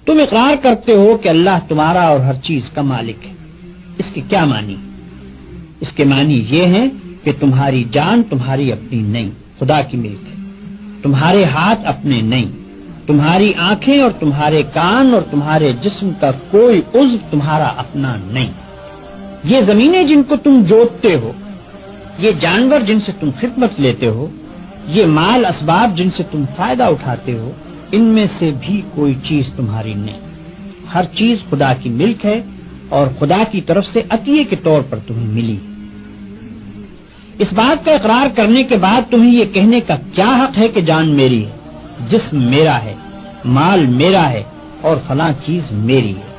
تم اقرار کرتے ہو کہ اللہ تمہارا اور ہر چیز کا مالک ہے. اس کے کیا معنی؟ اس کے معنی یہ ہیں کہ تمہاری جان تمہاری اپنی نہیں، خدا کی ملک ہے. تمہارے ہاتھ اپنے نہیں، تمہاری آنکھیں اور تمہارے کان اور تمہارے جسم کا کوئی عضو تمہارا اپنا نہیں. یہ زمینیں جن کو تم جوتتے ہو، یہ جانور جن سے تم خدمت لیتے ہو، یہ مال اسباب جن سے تم فائدہ اٹھاتے ہو، ان میں سے بھی کوئی چیز تمہاری نہیں. ہر چیز خدا کی ملک ہے اور خدا کی طرف سے عطیے کے طور پر تمہیں ملی. اس بات کا اقرار کرنے کے بعد تمہیں یہ کہنے کا کیا حق ہے کہ جان میری ہے، جسم میرا ہے، مال میرا ہے اور فلاں چیز میری ہے.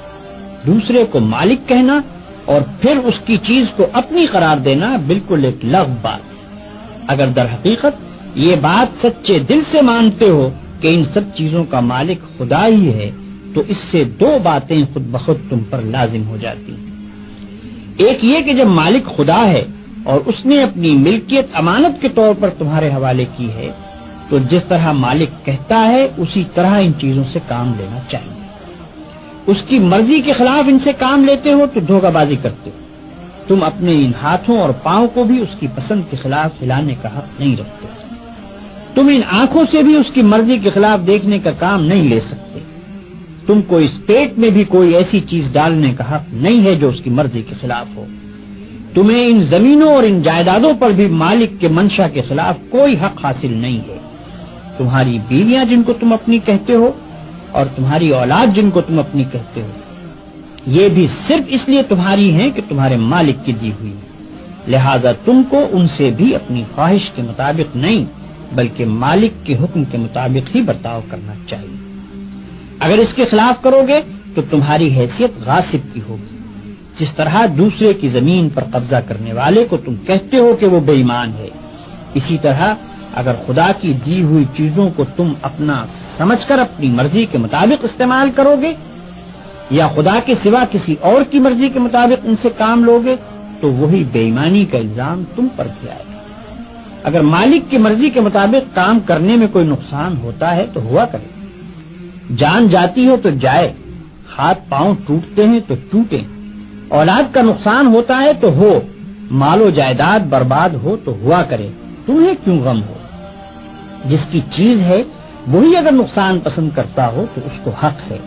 دوسرے کو مالک کہنا اور پھر اس کی چیز کو اپنی قرار دینا بالکل ایک لغو بات ہے. اگر در حقیقت یہ بات سچے دل سے مانتے ہو کہ ان سب چیزوں کا مالک خدا ہی ہے تو اس سے دو باتیں خود بخود تم پر لازم ہو جاتی ہیں. ایک یہ کہ جب مالک خدا ہے اور اس نے اپنی ملکیت امانت کے طور پر تمہارے حوالے کی ہے تو جس طرح مالک کہتا ہے اسی طرح ان چیزوں سے کام لینا چاہیے. اس کی مرضی کے خلاف ان سے کام لیتے ہو تو دھوکہ بازی کرتے ہو. تم اپنے ان ہاتھوں اور پاؤں کو بھی اس کی پسند کے خلاف ہلانے کا حق نہیں رکھتے. تم ان آنکھوں سے بھی اس کی مرضی کے خلاف دیکھنے کا کام نہیں لے سکتے. تم کو اس پیٹ میں بھی کوئی ایسی چیز ڈالنے کا حق نہیں ہے جو اس کی مرضی کے خلاف ہو. تمہیں ان زمینوں اور ان جائیدادوں پر بھی مالک کے منشا کے خلاف کوئی حق حاصل نہیں ہے. تمہاری بیویاں جن کو تم اپنی کہتے ہو اور تمہاری اولاد جن کو تم اپنی کہتے ہو، یہ بھی صرف اس لیے تمہاری ہیں کہ تمہارے مالک کی دی ہوئی. لہذا تم کو ان سے بھی اپنی خواہش کے مطابق نہیں بلکہ مالک کے حکم کے مطابق ہی برتاؤ کرنا چاہیے. اگر اس کے خلاف کرو گے تو تمہاری حیثیت غاصب کی ہوگی. جس طرح دوسرے کی زمین پر قبضہ کرنے والے کو تم کہتے ہو کہ وہ بے ایمان ہے، اسی طرح اگر خدا کی دی ہوئی چیزوں کو تم اپنا سمجھ کر اپنی مرضی کے مطابق استعمال کرو گے یا خدا کے سوا کسی اور کی مرضی کے مطابق ان سے کام لوگے تو وہی بے ایمانی کا الزام تم پر بھی آئے گا. اگر مالک کی مرضی کے مطابق کام کرنے میں کوئی نقصان ہوتا ہے تو ہوا کرے. جان جاتی ہے تو جائے، ہاتھ پاؤں ٹوٹتے ہیں تو ٹوٹیں، اولاد کا نقصان ہوتا ہے تو ہو، مال و جائیداد برباد ہو تو ہوا کرے. تمہیں کیوں غم ہو؟ جس کی چیز ہے وہی اگر نقصان پسند کرتا ہو تو اس کو حق ہے